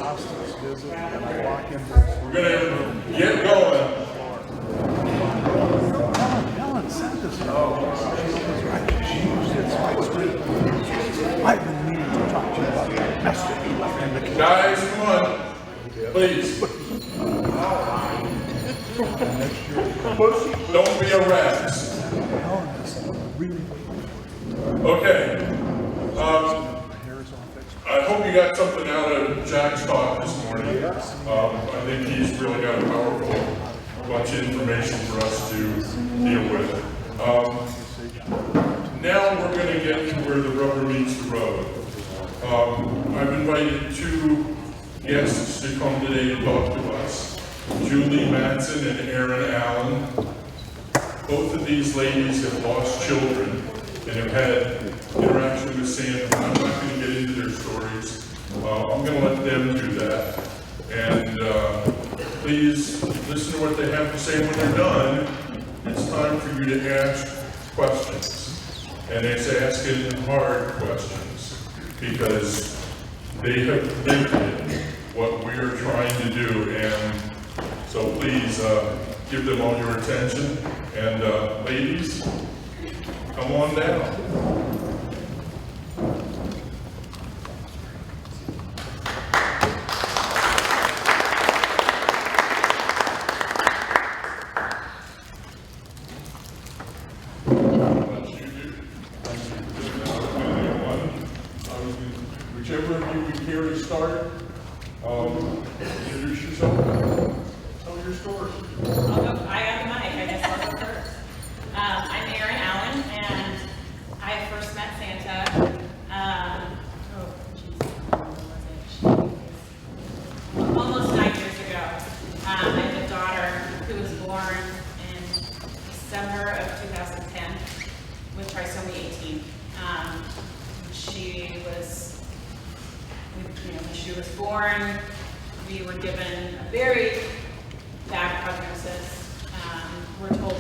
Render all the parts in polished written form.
hospice visit, and I walk into this We're gonna get going. Helen sent this. Oh, she was right. She used it, so I screamed. I've been meaning to talk to you about that message you left in the kitchen. Guys, come on. Please. Don't be a rat. Helen is really Okay. I hope you got something out of Jack's talk this morning. I think he's really got a powerful bunch of information for us to deal with. Now we're going to get to where the rubber meets the road. I've invited two guests to come today to talk to us, Julie Madsen and Erin Allen. Both of these ladies have lost children and have had interaction with Santa. I'm not going to get into their stories. I'm going to let them do that. And please listen to what they have to say when they're done. It's time for you to ask questions. And it's asking hard questions because they have predicted what we are trying to do. And so please give them all your attention. And ladies, come on down. Whichever of you would care to start, introduce yourself, tell your story. I got the mic, I guess I'll go first. I'm Erin Allen, and I first met Santa, almost 9 years ago. I have a daughter who was born in December of 2010 with trisomy 18. When she was born, we were given a very bad prognosis. We're told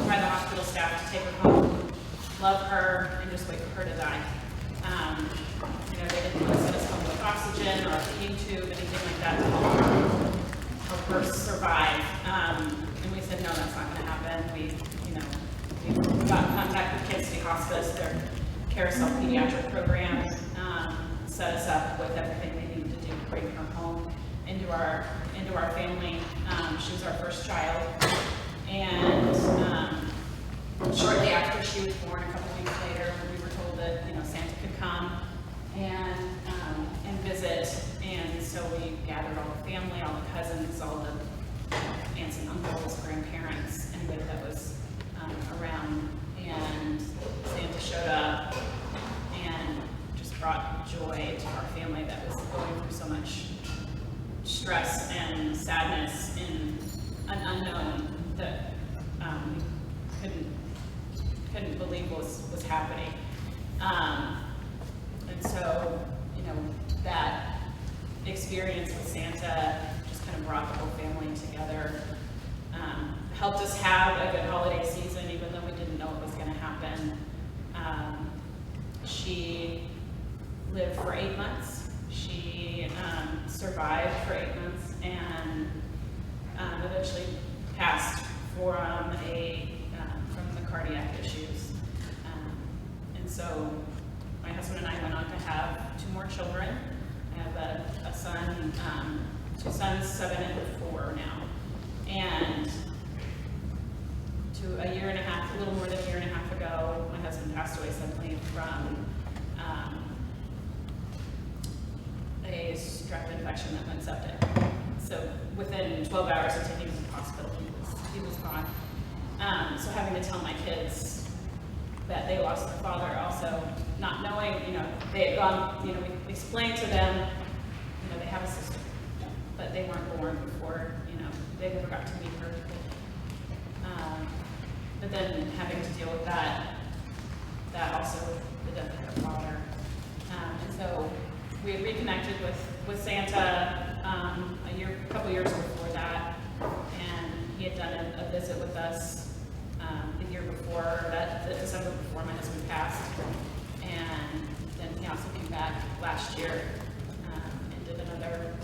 by the hospital staff to take her home, love her, and just wait for her to die. They didn't want to send us home with oxygen or a feeding tube, anything like that to help her survive. And we said, no, that's not going to happen. We got in contact with Kansas City Hospice, their carousel pediatric program, set us up with everything they needed to do to bring her home into our family. She was our first child, and shortly after she was born, a couple weeks later, we were told that Santa could come and visit, and so we gathered all the family, all the cousins, all the aunts and uncles, grandparents, anybody that was around, and Santa showed up and just brought joy to our family that was going through so much stress and sadness in an unknown that we couldn't believe was happening. And so, that experience with Santa just kind of brought the whole family together, helped us have a good holiday season, even though we didn't know what was going to happen. She lived for 8 months. She survived for 8 months and eventually passed from the cardiac issues. And so my husband and I went on to have 2 more children. I have a son, 2 sons, 7 and 4 now. And to a year and a half, a little more than a year and a half ago, my husband passed away suddenly from a strep infection that went septic. So within 12 hours of taking him to the hospital, he was gone. So having to tell my kids that they lost their father, also not knowing, they had gone, we explained to them, they have a sister, but they weren't born before, they never got to meet her. But then having to deal with that also, the death of her father. And so we had reconnected with Santa a couple years before that, and he had done a visit with us the year before, the December before my husband passed, and then he also came back last year and did another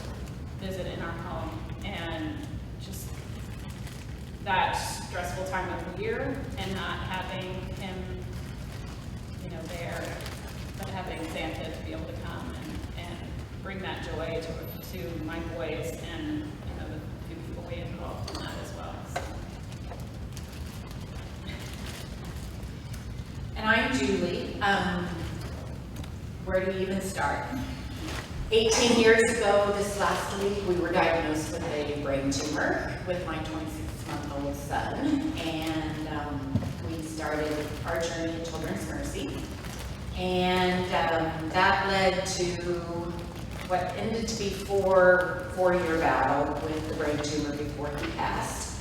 our home, and just that stressful time of the year, and not having him, you know, there, but having Santa to be able to come and bring that joy to my boys and, you know, the few people we involved in that as well. So. And I'm Julie. Where do we even start? 18 years ago this last week, we were diagnosed with a brain tumor with my 26-month-old son, and we started our journey at Children's Mercy, and that led to what ended to be four-year battle with the brain tumor before he passed.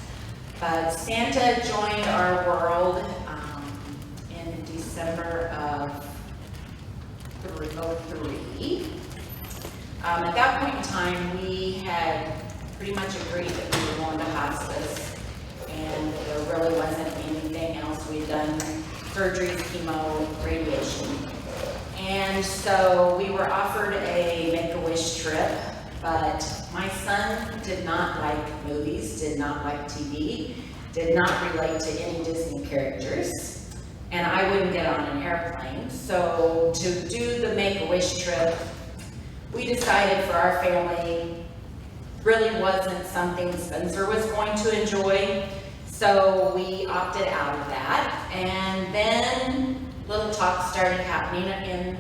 But Santa joined our world in December of 2003. At that point in time, we had pretty much agreed that we were going to hospice, and there really wasn't anything else. We'd done surgeries, chemo, radiation. And so we were offered a Make-A-Wish trip, but my son did not like movies, did not like TV, did not relate to any Disney characters, and I wouldn't get on an airplane. So to do the Make-A-Wish trip, we decided for our family really wasn't something Spencer was going to enjoy, so we opted out of that. And then little talks started happening in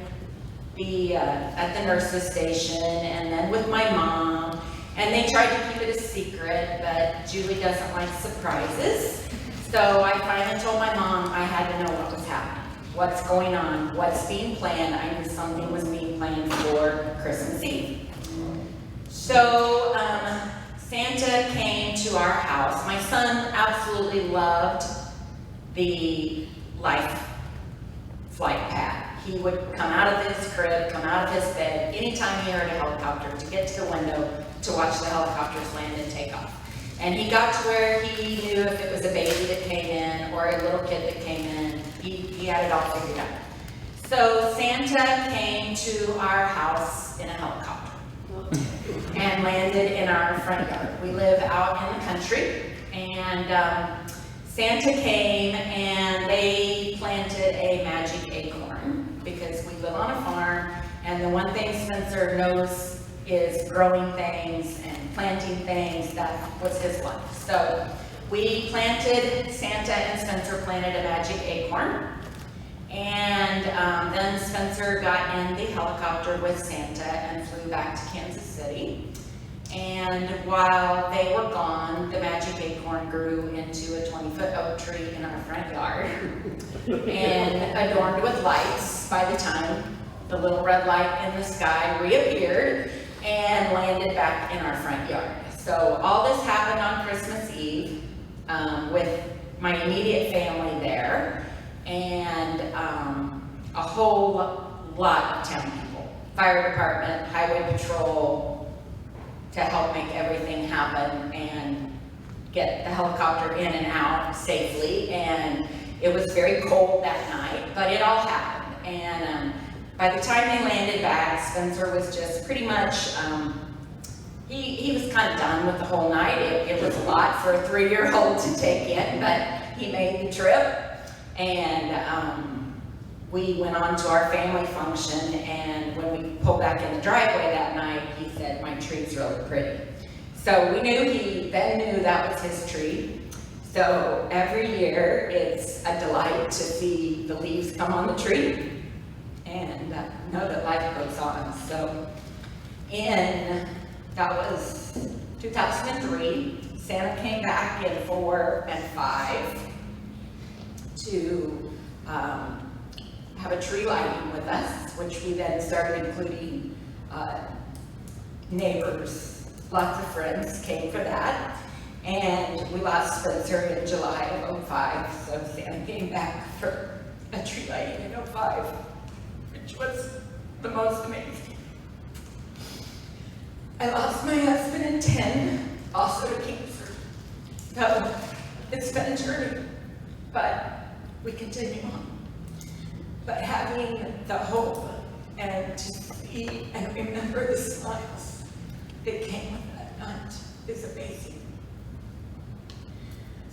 the at the nurse's station, and then with my mom, and they tried to keep it a secret, but Julie doesn't like surprises. So I finally told my mom I had to know what was happening, what's going on, what's being planned. I knew something was being planned for Christmas Eve. So Santa came to our house. My son absolutely loved the life flight pad. He would come out of his crib, come out of his bed, anytime he heard a helicopter, to get to the window to watch the helicopters land and take off. And he got to where he knew if it was a baby that came in or a little kid that came in, he had it all figured out. So Santa came to our house in a helicopter and landed in our front yard. We live out in the country, and Santa came and they planted a magic acorn, because we live on a farm, and the one thing Spencer knows is growing things and planting things. That was his life. So we planted, Santa and Spencer planted a magic acorn, and then Spencer got in the helicopter with Santa and flew back to Kansas City. And while they were gone, the magic acorn grew into a 20-foot oak tree in our front yard and adorned with lights by the time the little red light in the sky reappeared and landed back in our front yard. So all this happened on Christmas Eve with my immediate family there, and a whole lot of town people, fire department, highway patrol, to help make everything happen and get the helicopter in and out safely. And it was very cold that night, but it all happened. And by the time they landed back, Spencer was just pretty much, he was kind of done with the whole night. It was a lot for a 3-year-old to take in, but he made the trip. And we went on to our family function, and when we pulled back in the driveway that night, he said, "My tree's really pretty." So we knew, he then knew that was his tree. So every year it's a delight to see the leaves come on the tree and know that life goes on. So that was 2003, Santa came back in 4 and 5 to have a tree lighting with us, which we then started including neighbors. Lots of friends came for that. And we lost Spencer in July of 05, so Santa came back for a tree lighting in 05, which was the most amazing. I lost my husband in 10, also to cancer. So it's been a journey, but we continue on. But having the hope and to see and remember the smiles that came with that aunt is amazing.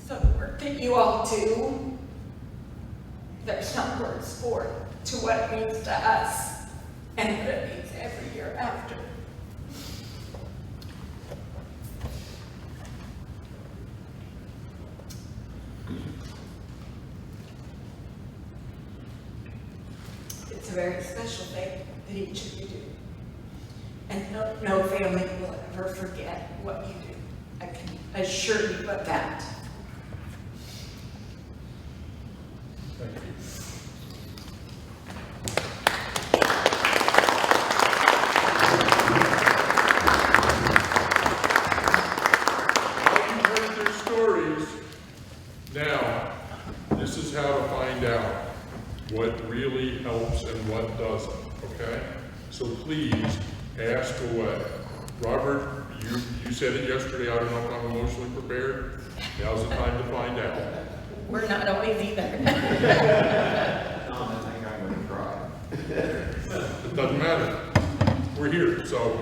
So the work that you all do, there's not words for it, to what it means to us and what it means every year after. It's a very special thing that each of you do. And no family will ever forget what you do. I can assure you of that. Thank you. You've heard their stories. Now, this is how to find out what really helps and what doesn't, okay? So please ask away. Robert, you said it yesterday, I don't know if I'm emotionally prepared. Now's the time to find out. We're not always either. I think I'm going to cry. It doesn't matter. We're here, so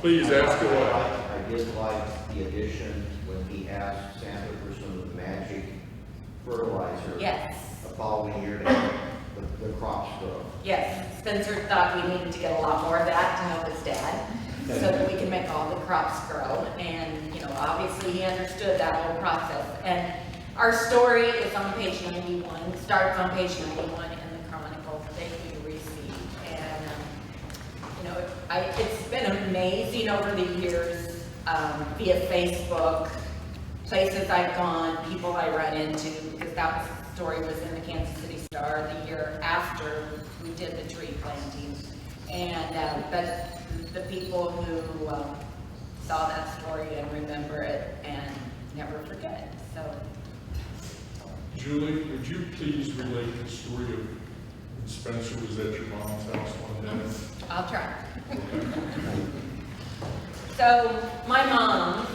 please ask away. I did like the addition when he asked Santa for some of the magic fertilizer. Yes. The following year to help the crops grow. Yes, Spencer thought we needed to get a lot more of that to help his dad, so that we can make all the crops grow. And, you know, obviously he understood that whole process. And our story is on page 91, starts on page 91 in the Chronicle that we received. And, you know, it's been amazing over the years, via Facebook, places I've gone, people I run into, because that was, the story was in the Kansas City Star the year after we did the tree planting. And, but the people who saw that story and remember it and never forget it, so. Julie, would you please relate the story of when Spencer was at your mom's house one day? I'll try. So my mom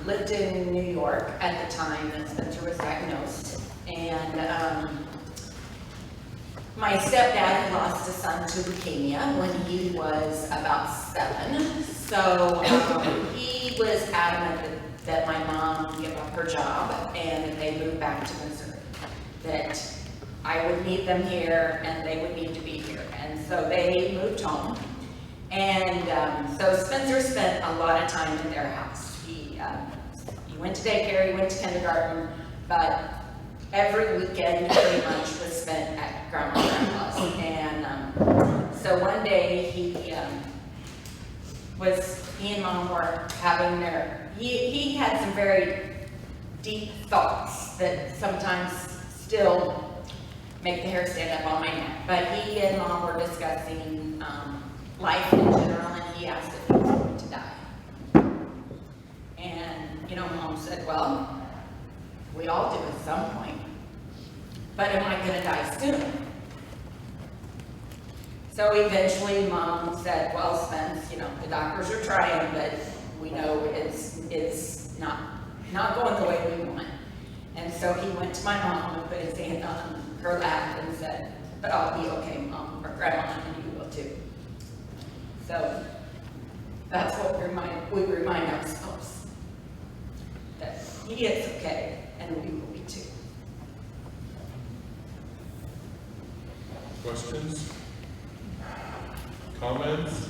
lived in New York at the time that Spencer was diagnosed, and my stepdad had lost a son to leukemia when he was about 7. So he was adamant that my mom give up her job and that they move back to Missouri. That I would meet them here and they would need to be here. And so they moved home. And so Spencer spent a lot of time in their house. He went to daycare, he went to kindergarten, but every weekend pretty much was spent at Grandma and Grandpa's. And so one day he and Mom were having he had some very deep thoughts that sometimes still make the hair stand up on my neck. But he and Mom were discussing life in general, and he asked if he was going to die. And, you know, Mom said, well, we all do at some point, but am I going to die soon? So eventually Mom said, well, Spence, you know, the doctors are trying, but we know it's not going the way we want. And so he went to my mom and put his hand on her lap and said, but I'll be okay, Mom, or Grandma, and you will too. So that's what we remind ourselves, that he is okay and we will be too. Questions? Comments?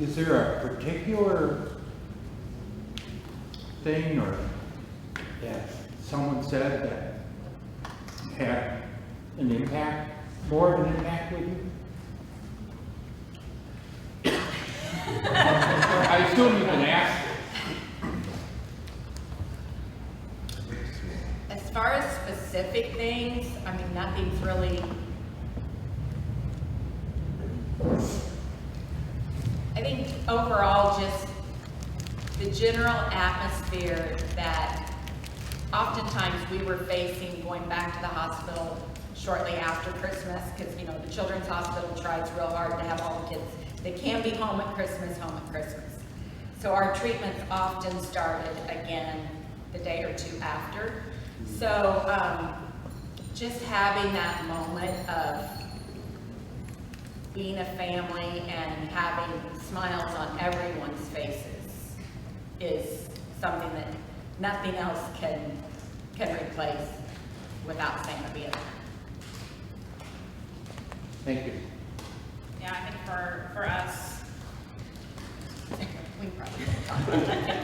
Is there a particular thing or that someone said that had an impact, more of an impact with you? I assume you can ask. As far as specific things, I mean, nothing's really, I think overall just the general atmosphere that oftentimes we were facing going back to the hospital shortly after Christmas, because, you know, the Children's Hospital tries real hard to have all the kids that can be home at Christmas. So our treatments often started again the day or two after. So just having that moment of being a family and having smiles on everyone's faces is something that nothing else can replace without Santa being there. Thank you. Yeah, I think for us, We probably won't talk about that.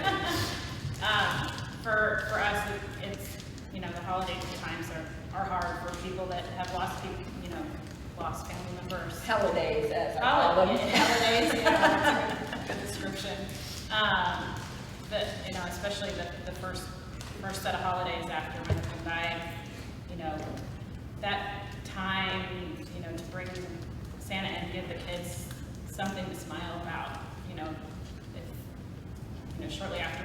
for us, it's, you know, the holiday times are hard for people that have lost people, you know, lost family members. Holidays, as I call them. Holidays, you know, that's a good description. But, you know, especially the first set of holidays after my husband died, you know, that time, you know, to bring Santa and give the kids something to smile about, you know, if, you know, shortly after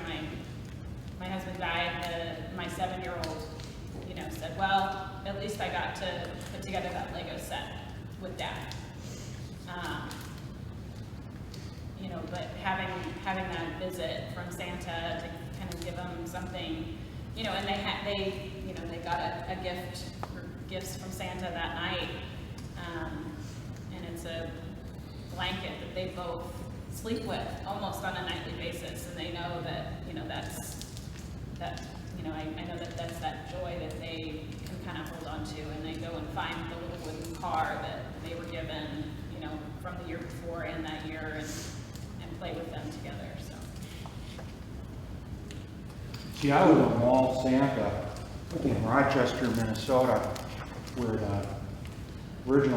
my husband died, my 7-year-old, you know, said, well, at least I got to put together that Lego set with Dad. You know, but having that visit from Santa to kind of give them something, you know, and they you know, they got a gift or gifts from Santa that night, and it's a blanket that they both sleep with almost on a nightly basis, and they know that, you know, you know, I know that's that joy that they can kind of hold on to, and they go and find the little wooden car that they were given, you know, from the year before and that year, and play with them together, so. See, I was a mall Santa in Rochester, Minnesota, where the where the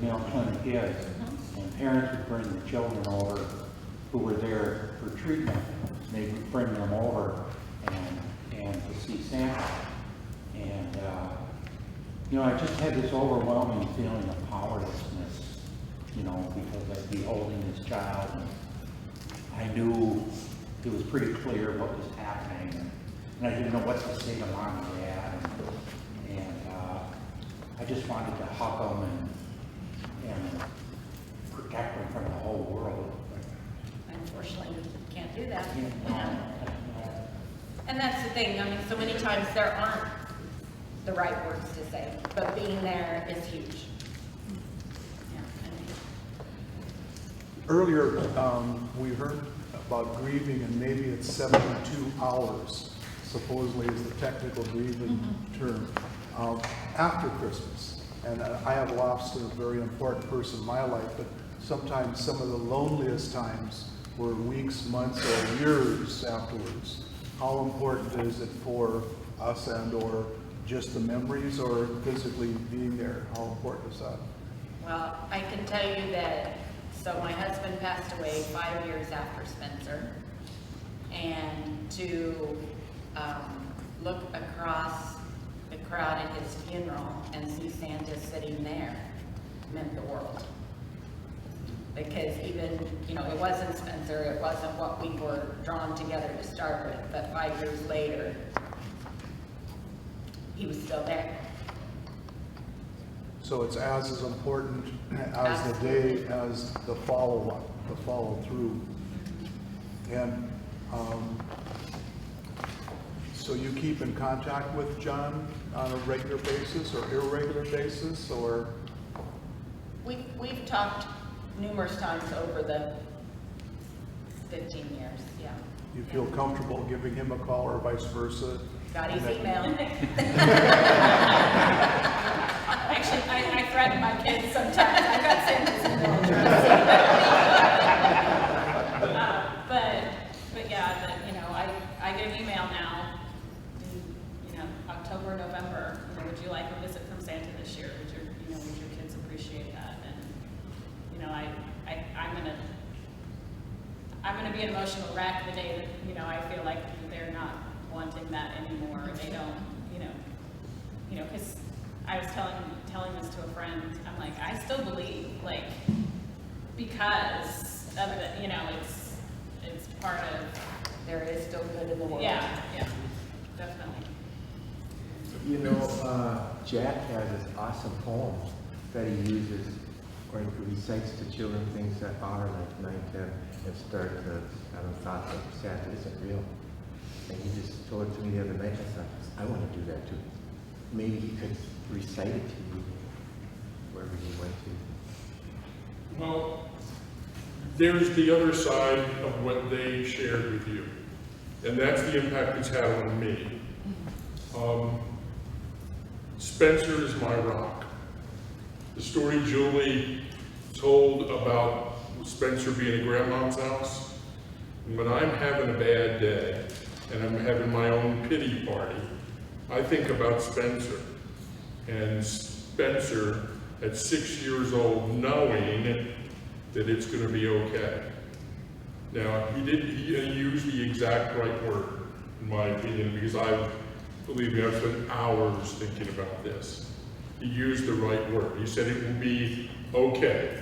male clinic is. And parents would bring their children over who were there for treatment. They would bring them over and to see Santa. And, you know, I just had this overwhelming feeling of powerlessness, you know, because I'd be holding this child, and I knew it was pretty clear what was happening, and I didn't know what to say to Mom and Dad, and I just wanted to hug them and protect them from the whole world. Unfortunately, we can't do that. Yeah. And that's the thing, I mean, so many times there aren't the right words to say, but being there is huge. Yeah, Earlier, we heard about grieving, and maybe it's 72 hours, supposedly is the technical grieving term, after Christmas. And I have lost a very important person in my life, but sometimes some of the loneliest times were weeks, months, or years afterwards. How important is it for us and or just the memories or physically being there? How important is that? Well, I can tell you that, so my husband passed away 5 years after Spencer, and to look across the crowd at his funeral and see Santa sitting there meant the world. Because even, you know, it wasn't Spencer, it wasn't what we were drawn together to start with, but 5 years later, he was still there. So it's as important as the day as the follow-up, the follow-through. And so you keep in contact with John on a regular basis or irregular basis, or? We've talked numerous times over the 15 years, yeah. You feel comfortable giving him a call or vice versa? Got his email. Actually, I threaten my kids sometimes. I got Santa's email address. But yeah, you know, I get an email now in, you know, October, November. You know, would you like a visit from Santa this year? Would your kids appreciate that? And you know, I'm gonna be an emotional wreck the day that, you know, I feel like they're not wanting that anymore. They don't, you know, because I was telling this to a friend. I'm like, I still believe, like, because of it, you know, it's part of. There is still good in the world. Yeah, definitely. You know, Jack has this awesome poem that he uses when he recites to children things that are like 9, 10, and start to have a thought that Santa isn't real. And he just told it to me the other night. I thought, I want to do that too. Maybe he could recite it to you wherever he went to. Well, there's the other side of what they shared with you. And that's the impact it's had on me. Spencer is my rock. The story Julie told about Spencer being at Grandma's house, when I'm having a bad day and I'm having my own pity party, I think about Spencer. And Spencer, at 6 years old, knowing that it's going to be okay. Now, he used the exact right word, in my opinion, because believe me, I've spent hours thinking about this. He used the right word. He said it will be okay.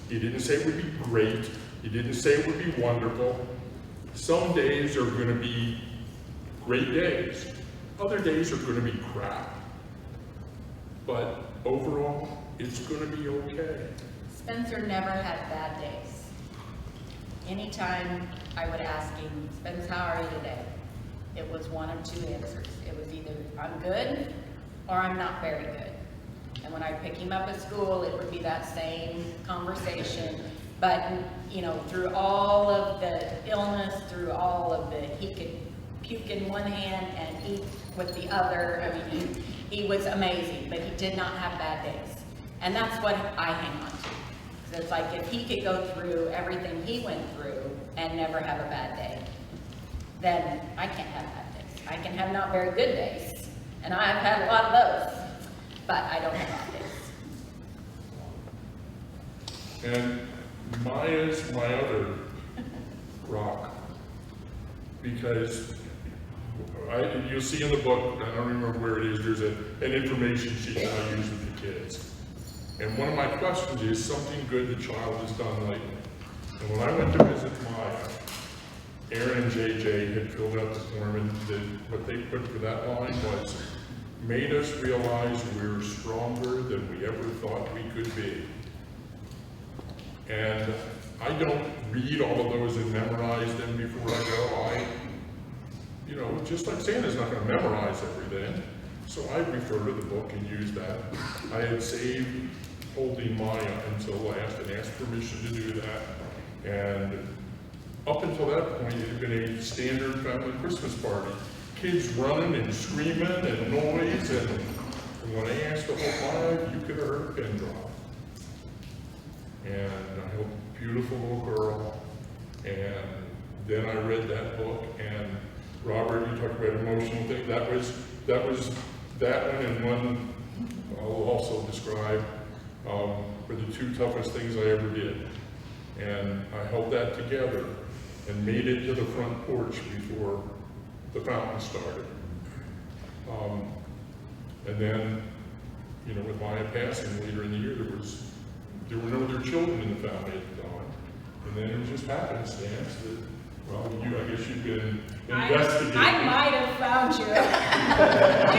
He didn't say it would be great. He didn't say it would be wonderful. Some days are going to be great days. Other days are going to be crap. But overall, it's going to be okay. Spencer never had bad days. Anytime I would ask him, Spencer, how are you today? It was one of two answers. It was either I'm good or I'm not very good. And when I pick him up at school, it would be that same conversation. But, you know, through all of the illness, through all of the, he could puke in one hand and eat with the other. I mean, he was amazing, but he did not have bad days. And that's what I hang on to. So it's like if he could go through everything he went through and never have a bad day, then I can't have bad days. I can have not very good days. And I've had a lot of those, but I don't have bad days. And Maya's my other rock, because you'll see in the book, I don't remember where it is, there's an information sheet that I use with the kids. And one of my questions is something good the child has done lately. And when I went to visit Maya, Aaron and JJ had filled out the form, and what they put for that line was, made us realize we're stronger than we ever thought we could be. And I don't read all of those and memorize them before I go. You know, just like Santa's not going to memorize everything, so I refer to the book and use that. I had saved holding Maya until last and asked permission to do that. And up until that point, it had been a standard family Christmas party. Kids running and screaming and noise, and when I asked to hold Maya, you could have heard a pin drop. And I held a beautiful little girl, and then I read that book, and Robert, you talked about emotional thing, that was that one, and one I'll also describe were the two toughest things I ever did. And I held that together and made it to the front porch before the fountain started. And then, you know, with Maya passing later in the year, there were no other children in the family at the time. And then it was just happenstance that, well, I guess you've been investigating. I might have found you. We've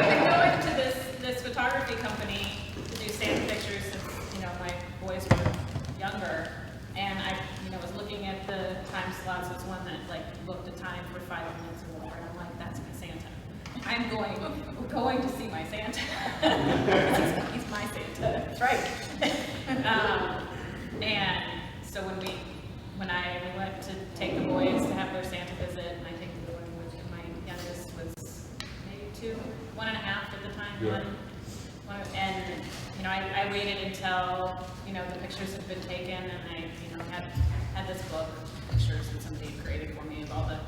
been going to this photography company to do Santa pictures since, you know, my boys were younger. And I, was looking at the time slots. It was one that like booked a time for 5 minutes or whatever. And I'm like, that's my Santa. We're going to see my Santa. he's my Santa. That's right. And so when I went to take the boys to have their Santa visit, and I think the one with my youngest was maybe 1.5 at the time. Yeah. And I waited until the pictures had been taken, and I had this book of pictures that somebody had created for me of all the.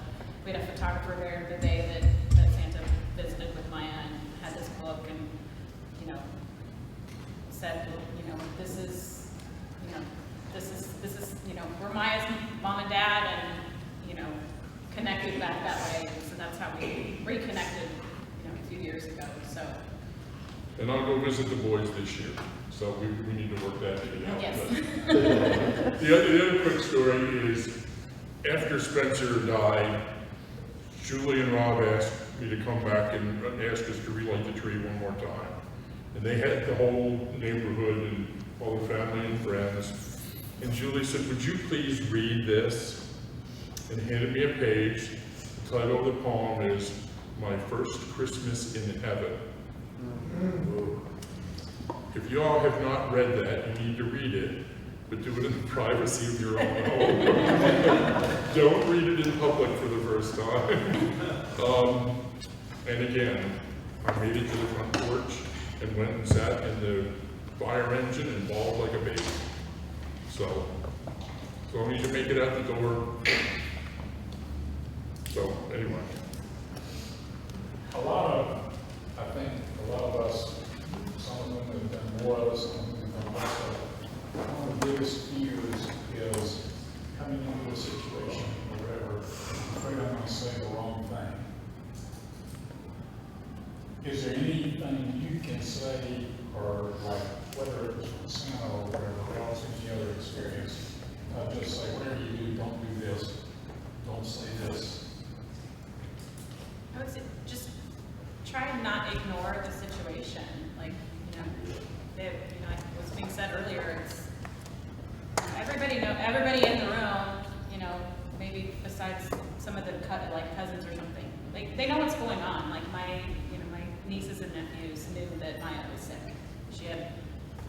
We had a photographer there the day that Santa visited with Maya, and had this book, and said, this is we're Maya's mom and dad, and connected back that way. And so that's how we reconnected a few years ago. So. And I'll go visit the boys this year, so we need to work that out. Yes. The other quick story is, after Spencer died, Julie and Rob asked me to come back and ask us to relight the tree one more time. And they had the whole neighborhood and all the family and friends. And Julie said, would you please read this? And handed me a page. The title of the poem is My First Christmas in Heaven. If you all have not read that, you need to read it. but do it in the privacy of your own home. Don't read it in public for the first time. And again, I made it to the front porch and went and sat in the fire engine and bawled like a baby. So, as long as you make it out the door. So, anyway. I think a lot of us, some of them have done more of us, some of them have done less of it. One of the biggest fears is coming into a situation or whatever, afraid I'm gonna say the wrong thing. Is there anything you can say, or like, whether it was from Santa or whatever else, any other experience, just say, whatever you do, don't do this, don't say this. I would say just try and not ignore the situation. Like, like was being said earlier, it's everybody in the room, maybe besides some of the cousins or something, like they know what's going on. Like my nieces and nephews knew that Maya was sick. She had,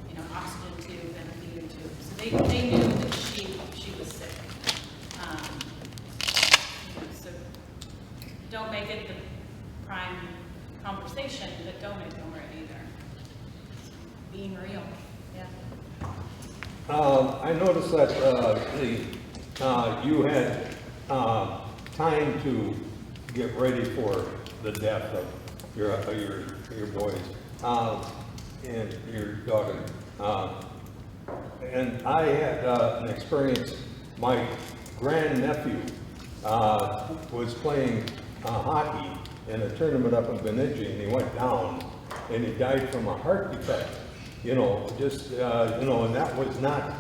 an oxygen tube and a feeding tube, so they knew that she was sick. So don't make it the prime conversation, but don't ignore it either. Being real, yeah. I noticed that you had time to get ready for the death of your boys and your daughter. And I had an experience. My grandnephew was playing hockey in a tournament up in Bemidji, and he went down and he died from a heart defect. And that was not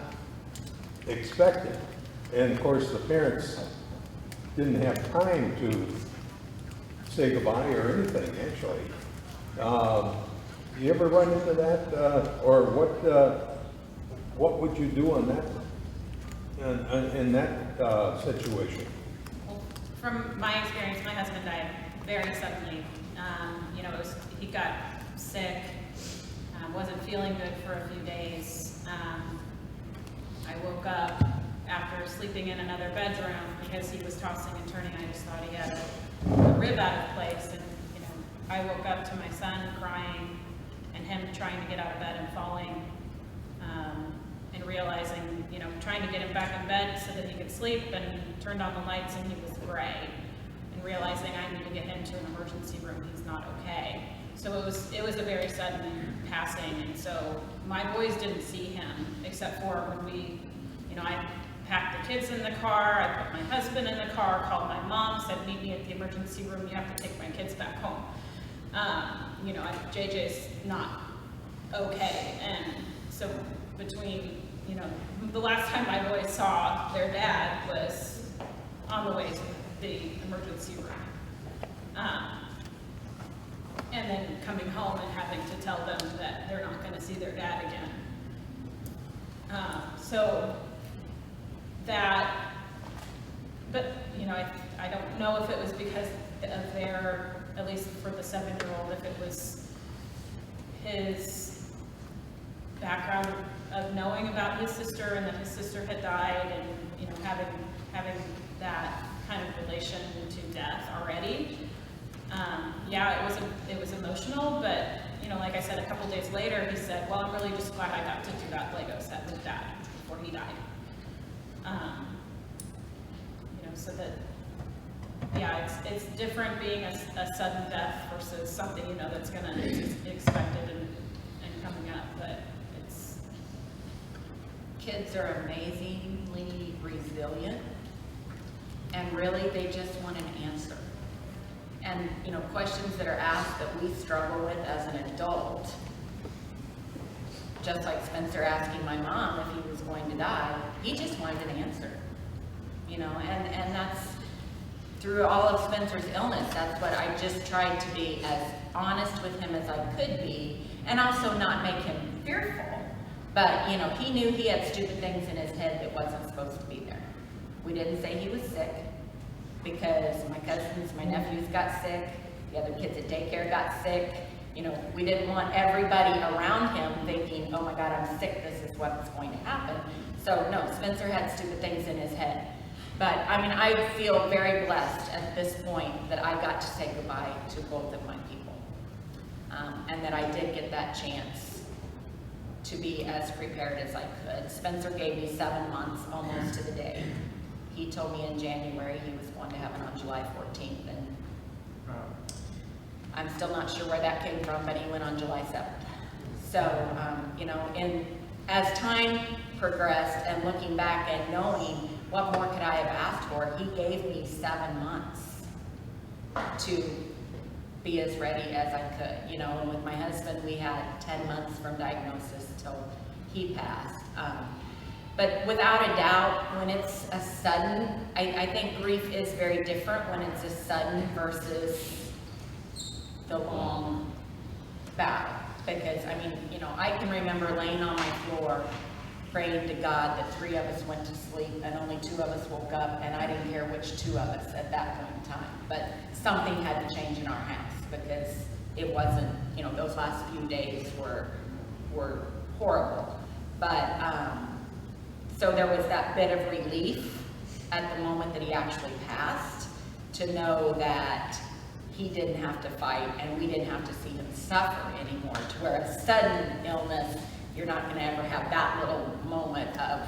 expected. And of course, the parents didn't have time to say goodbye or anything, actually. You ever run into that, or what would you do on that, in that situation? Well, from my experience, my husband died very suddenly. He got sick, wasn't feeling good for a few days. I woke up after sleeping in another bedroom because he was tossing and turning. I just thought he had a rib out of place, and I woke up to my son crying and him trying to get out of bed and falling, and realizing, trying to get him back in bed so that he could sleep, and turned on the lights and he was gray, and realizing I need to get him to an emergency room. He's not okay. So it was a very sudden passing, and so my boys didn't see him except for when I packed the kids in the car, I put my husband in the car, called my mom, said meet me at the emergency room, you have to take my kids back home. JJ's not okay, and so between, the last time my boys saw their dad was on the way to the emergency room. And then coming home and having to tell them that they're not going to see their dad again. I don't know if it was because of their, at least for the 7-year-old, if it was his background of knowing about his sister and that his sister had died, and having that kind of relation to death already. It was emotional, but like I said, a couple days later, he said, "Well, I'm really just glad I got to do that Lego set with Dad before he died." So that, it's different being a sudden death versus something that's going to be expected and coming up. But Kids are amazingly resilient, and really they just want an answer. And questions that are asked that we struggle with as an adult, just like Spencer asking my mom if he was going to die, he just wanted an answer. And that's through all of Spencer's illness. That's what I just tried to be as honest with him as I could be, and also not make him fearful. But he knew he had stupid things in his head that wasn't supposed to be there. We didn't say he was sick, because my cousins, my nephews got sick, the other kids at daycare got sick. We didn't want everybody around him thinking, oh my God, I'm sick, this is what's going to happen. So no, Spencer had stupid things in his head. But I mean, I feel very blessed at this point that I got to say goodbye to both of my people. And that I did get that chance to be as prepared as I could. Spencer gave me 7 months almost to the day. He told me in January he was going to have it on July 14th, and I'm still not sure where that came from, but he went on July 7th. So, you know, as time progressed and looking back and knowing what more could I have asked for, he gave me 7 months to be as ready as I could. You know, and with my husband, we had 10 months from diagnosis till he passed. But without a doubt, when it's a sudden, I think grief is very different when it's a sudden versus the long battle. Because, I mean, you know, I can remember laying on my floor praying to God that 3 of us went to sleep and only 2 of us woke up, and I didn't care which 2 of us at that point in time. But something had to change in our house because it wasn't, you know, those last few days were horrible. But, so there was that bit of relief at the moment that he actually passed, to know that he didn't have to fight and we didn't have to see him suffer anymore, to where a sudden illness, you're not going to ever have that little moment of,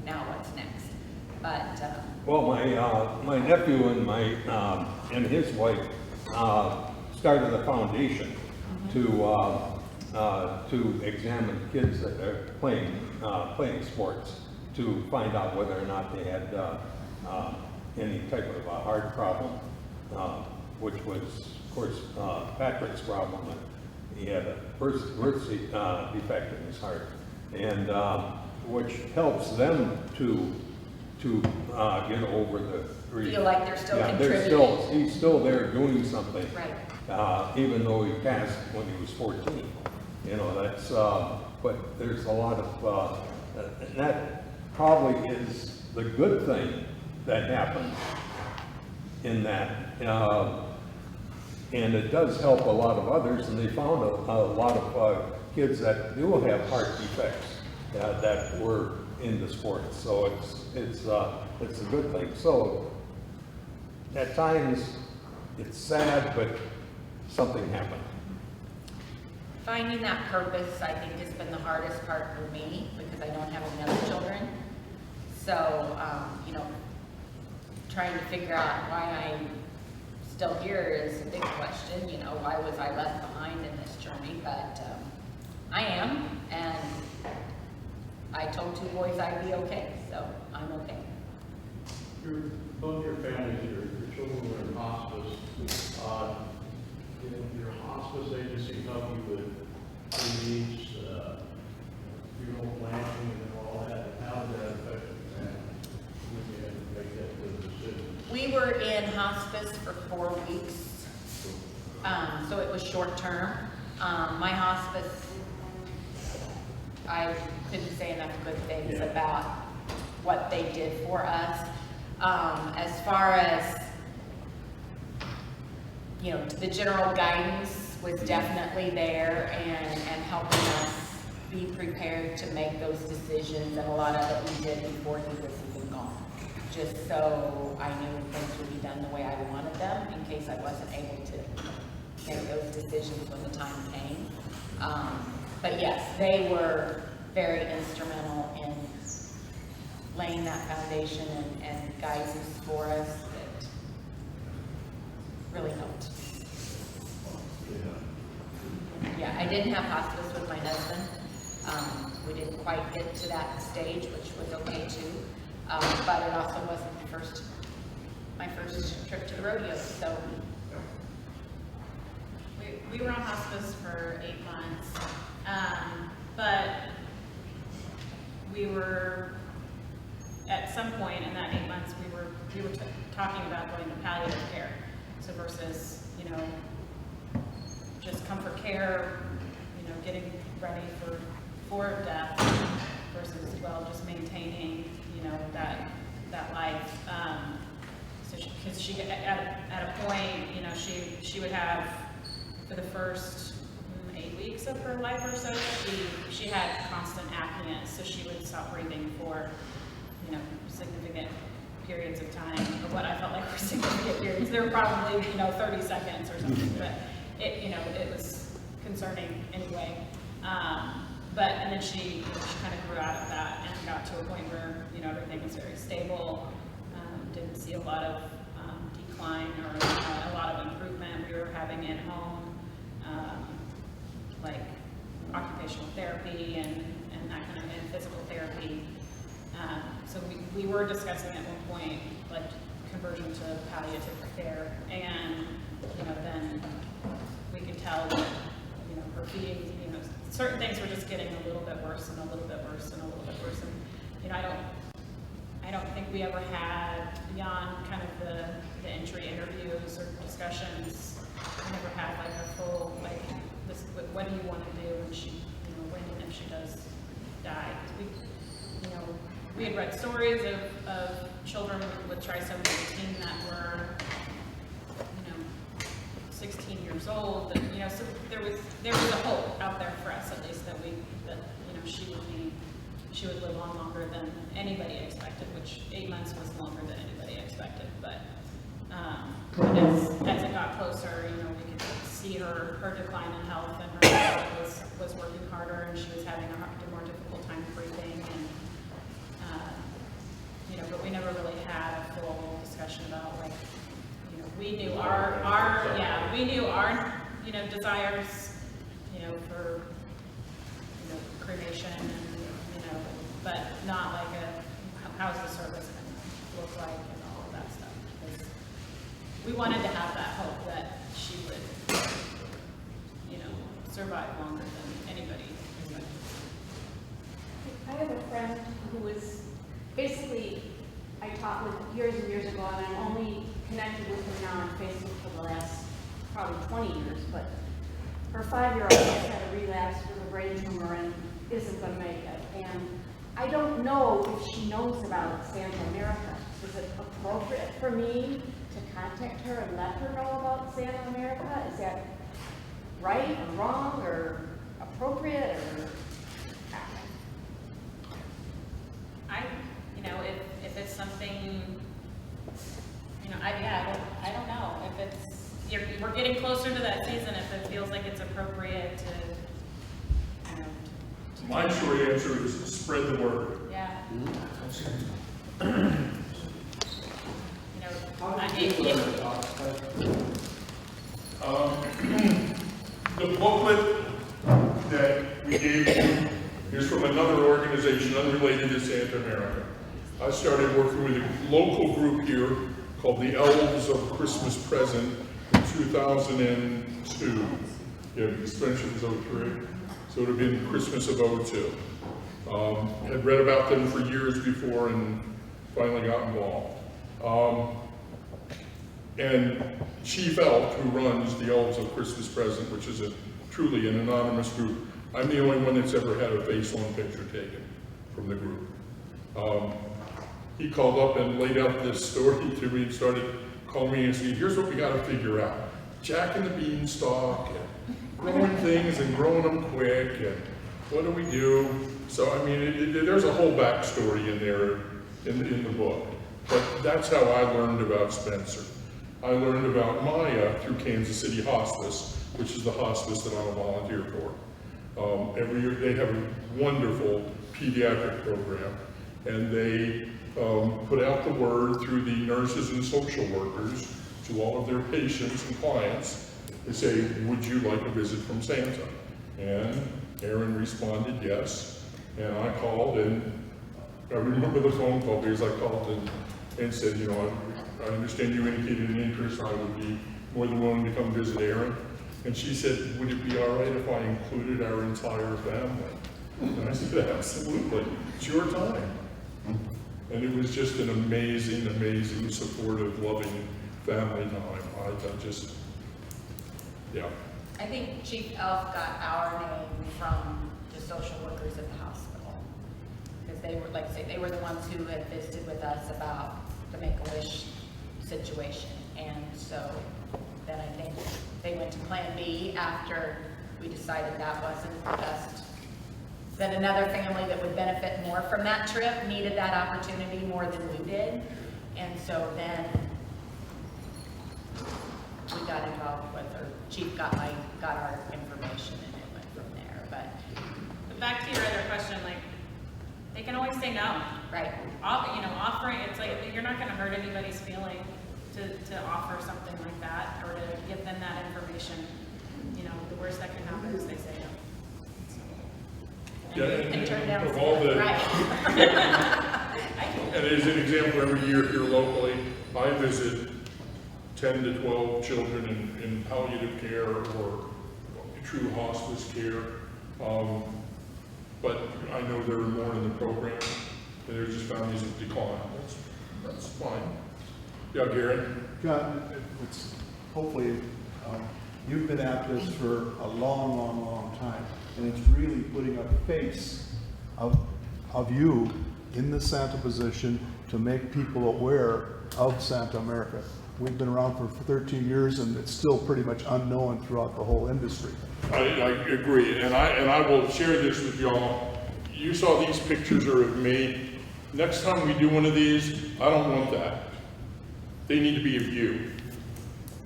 now what's next. But Well, my nephew and his wife started a foundation to examine kids that are playing sports, to find out whether or not they had any type of a heart problem, which was, of course, Patrick's problem. He had a birth defect in his heart, and which helps them to get over the grief. feel like they're still Yeah, contributing. he's still there doing something. Right. Even though he passed when he was 14. You know, that's, but there's a lot of, that probably is the good thing that happened in that. And it does help a lot of others, and they found a lot of kids that do have heart defects that were into sports. So it's a good thing. So at times it's sad, but something happened. Finding that purpose, I think, has been the hardest part for me because I don't have any other children. So, you know, trying to figure out why I'm still here is a big question. You know, why was I left behind in this journey? But I am, and I told 2 boys I'd be okay, so I'm okay. Both your families, your children were in hospice. Did your hospice agency help you with needs, funeral planning, and all that? How did that affect you when you had to make that good decision? We were in hospice for 4 weeks, so it was short term. My hospice, I couldn't say enough good things about what they did for us. As far as, you know, the general guidance was definitely there and helping us be prepared to make those decisions, and a lot of it we did before he was even gone. Just so I knew things would be done the way I wanted them in case I wasn't able to make those decisions when the time came. But yes, they were very instrumental in laying that foundation and guidance for us that really helped. Yeah, I didn't have hospice with my husband. We didn't quite get to that stage, which was okay too. But it also wasn't my first trip to the rodeo, so. We were on hospice for 8 months, but we were, at some point in that 8 months, we were talking about going to palliative care. So versus, you know, just comfort care, you know, getting ready for death versus, well, just maintaining, you know, that life. So because she at a point, you know, she would have, for the first 8 weeks of her life or so, she had constant apnea, so she would stop breathing for, you know, significant periods of time, or what I felt like were significant periods. There were probably, you know, 30 seconds or something, but it, you know, it was concerning anyway. And then she kind of grew out of that and got to a point where, you know, everything was very stable. Didn't see a lot of decline or a lot of improvement. We were having at home, like occupational therapy and that kind of, and physical therapy. So we were discussing at one point, like, conversion to palliative care, and, you know, then we could tell that, you know, her feeding, you know, certain things were just getting a little bit worse and a little bit worse and a little bit worse. And, you know, I don't think we ever had, beyond kind of the entry interviews or discussions, I never had like a full, like, this, what do you want to do when she, you know, when and if she does die. We, you know, we had read stories of children with trisomy 18 that were, you know, 16 years old, and, you know, so there was a hope out there for us, at least, that you know, she would live on longer than anybody expected, which 8 months was longer than anybody expected. But as it got closer, you know, we could see her decline in health, and her body was working harder, and she was having a more difficult time breathing, and you know, but we never really had a full discussion about, like, you know, we knew our you know, desires, you know, for, you know, cremation, and, you know, but not like how's the service going to look like and all of that stuff. Because we wanted to have that hope that she would, you know, survive longer than anybody expected. I have a friend who was basically, I taught with years and years ago, and I'm only connected with her now on Facebook for the last probably 20 years, but her 5-year-old has had a relapse with a brain tumor and isn't going to make it. And I don't know if she knows about Santa America. Is it appropriate for me to contact her and let her know about Santa America? Is that right or wrong or appropriate, or? You know, if it's something, you know, I don't know if it's, we're getting closer to that season, if it feels like it's appropriate to, you know. My short answer is spread the word. Yeah. You know, the booklet that we gave you is from another organization unrelated to Santa America. I started working with a local group here called the Elves of Christmas Present in 2002. Yeah, because Friendship was 03. So it would have been Christmas of 02. Had read about them for years before and finally got involved. And Chief Elk, who runs the Elves of Christmas Present, which is truly an anonymous group, I'm the only one that's ever had a face-on picture taken from the group. He called up and laid out this story to me and started calling me and saying, here's what we got to figure out. Jack and the Beanstalk, and growing things and growing them quick, and what do we do? So, I mean, there's a whole backstory in there in the book. But that's how I learned about Spencer. I learned about Maya through Kansas City Hospice, which is the hospice that I'm a volunteer for. Every year they have a wonderful pediatric program, and they put out the word through the nurses and social workers to all of their patients and clients. They say, would you like a visit from Santa? And Aaron responded yes, and I called, and I remember the phone call because I called and said, you know, I understand you indicated an interest. I would be more than willing to come visit Aaron. And she said, would it be all right if I included our entire family? And I said, absolutely, it's your time. And it was just an amazing, amazing, supportive, loving family time. I just, yeah. I think Chief Elf got our name from the social workers at the hospital. Because they were, like I say, they were the ones who had visited with us about the Make-A-Wish situation. And so then I think they went to Plan B after we decided that wasn't the best. That another family that would benefit more from that trip needed that opportunity more than we did. And so then we got involved with, or Chief got our information and it went from there, but. Back to your other question, like, they can always say no. Right. Offering, it's like, you're not gonna hurt anybody's feeling to offer something like that, or to give them that information. The worst that can happen is they say no. Yeah, And turn down. of all the, Right. and as an example, every year here locally, I visit 10 to 12 children in palliative care or true hospice care. But I know there are more in the program, and there's just families that decline. That's fine. Yeah, Gary? John, it's hopefully, you've been at this for a long time, and it's really putting a face of you in the Santa position to make people aware of Santa America. We've been around for 13 years, and it's still pretty much unknown throughout the whole industry. I agree, and I will share this with y'all. You saw these pictures are of me. Next time we do one of these, I don't want that. They need to be of you.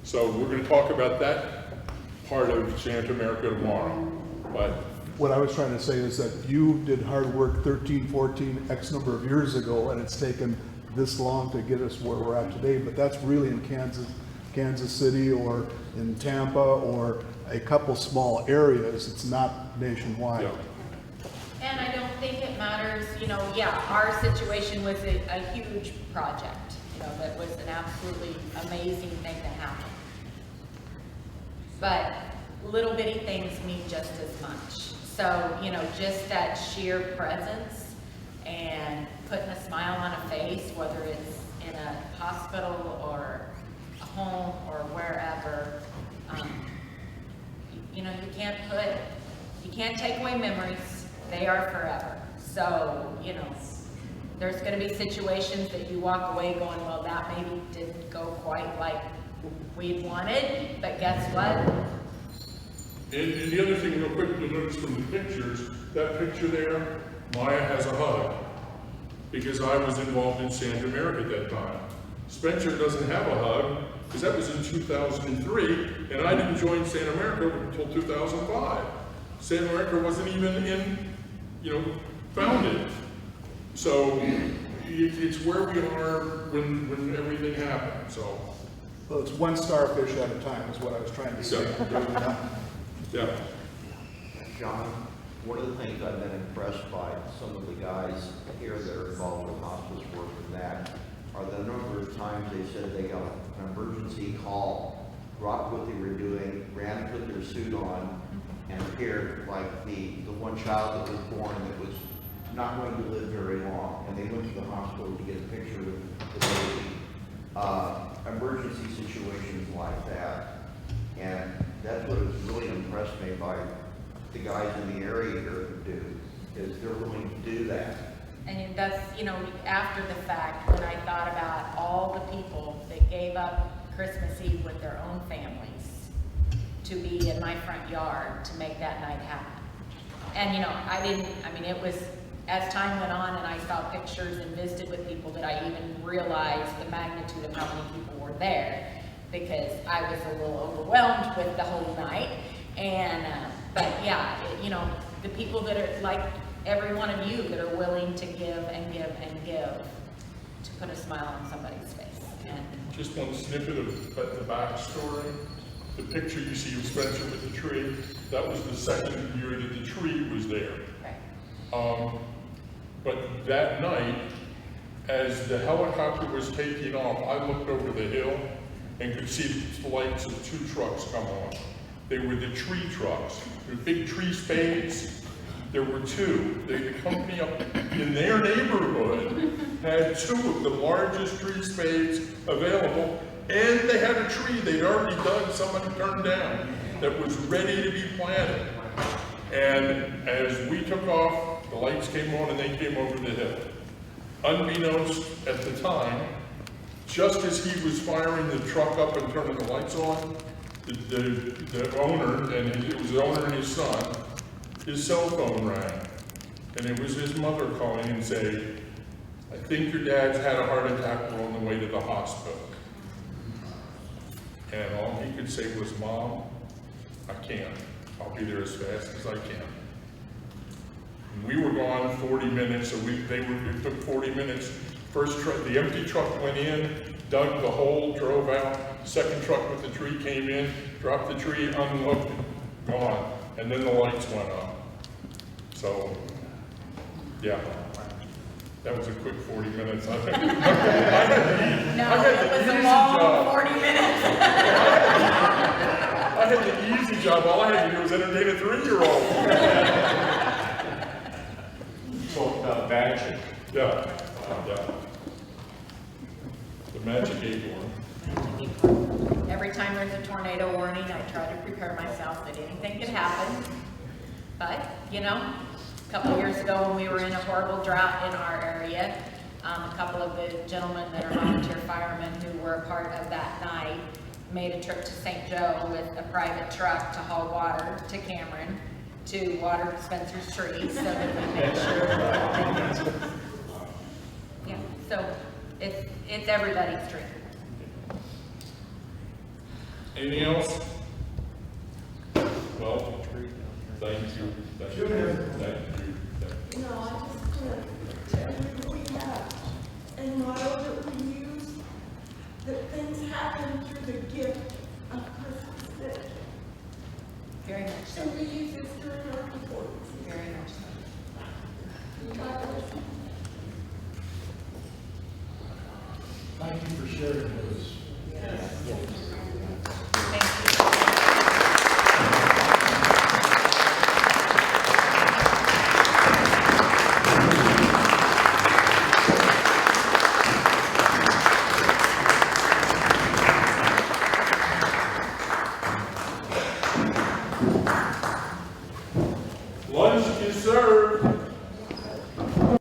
So we're going to talk about that part of Santa America tomorrow. But What I was trying to say is that you did hard work 13, 14, X number of years ago, and it's taken this long to get us where we're at today, but that's really in Kansas City or in Tampa or a couple small areas. It's not nationwide. yeah. And I don't think it matters, our situation was a huge project, that was an absolutely amazing thing to happen. But little bitty things mean just as much. So, just that sheer presence and putting a smile on a face, whether it's in a hospital or a home or wherever, you can't take away memories. They are forever. So, there's going to be situations that you walk away going, well, that maybe didn't go quite like we wanted, but guess what? And the other thing real quick, you'll notice from the pictures, that picture there, Maya has a hug. Because I was involved in Santa America at that time. Spencer doesn't have a hug, because that was in 2003, and I didn't join Santa America until 2005. Santa America wasn't even founded. So it's where we are when everything happened, so. Well, it's one starfish at a time is what I was trying to say. Yeah. John, one of the things I've been impressed by, some of the guys here that are involved with hospice work and that, are the number of times they said they got an emergency call, dropped what they were doing, ran, put their suit on, and appeared like the one child that was born that was not going to live very long, and they went to the hospital to get a picture of the baby. Emergency situations like that, and that's what has really impressed me by the guys in the area here who do, is they're willing to do that. And that's, after the fact, when I thought about all the people that gave up Christmas Eve with their own families to be in my front yard to make that night happen. And, it was, as time went on and I saw pictures and visited with people, that I even realized the magnitude of how many people were there, because I was a little overwhelmed with the whole night. And, but yeah, the people that are like every one of you that are willing to give and give and give to put a smile on somebody's face. And Just one snippet of the backstory. The picture you see of Spencer with the tree, that was the second year that the tree was there. right. But that night, as the helicopter was taking off, I looked over the hill and could see the lights of two trucks come on. They were the tree trucks, the big tree spades. There were two. The company up in their neighborhood had two of the largest tree spades available, and they had a tree they'd already done, somebody turned down, that was ready to be planted. And as we took off, the lights came on and they came over the hill. Unbeknownst at the time, just as he was firing the truck up and turning the lights on, the owner, and it was the owner and his son, his cell phone rang. And it was his mother calling and saying, I think your dad's had a heart attack, we're on the way to the hospital. And all he could say was, Mom, I can't. I'll be there as fast as I can. And we were gone 40 minutes, so it took 40 minutes. First truck, the empty truck went in, dug the hole, drove out. Second truck with the tree came in, dropped the tree, unhooked it, gone. And then the lights went on. So, yeah. That was a quick 40 minutes. I think. No, it was a long 40 minutes. I had the easy job. All I had to do was entertain a 3-year-old. So, magic. Yeah. The magic acorn. Every time there's a tornado warning, I try to prepare myself that anything could happen. But, you know, a couple of years ago when we were in a horrible drought in our area, a couple of the gentlemen that are volunteer firemen who were a part of that night made a trip to St. Joe with a private truck to haul water to Cameron to water Spencer's tree so that we make sure that yeah, so it's everybody's dream. Anything else? Well, thank you. Thank you. Thank you. No, I just want to tell you what we have and motto that we use, that things happen through the gift of Christmas Day. Very much so. And we use this during our performance. Very much so. God bless you. Thank you for sharing those. Thank you. Lunch is served.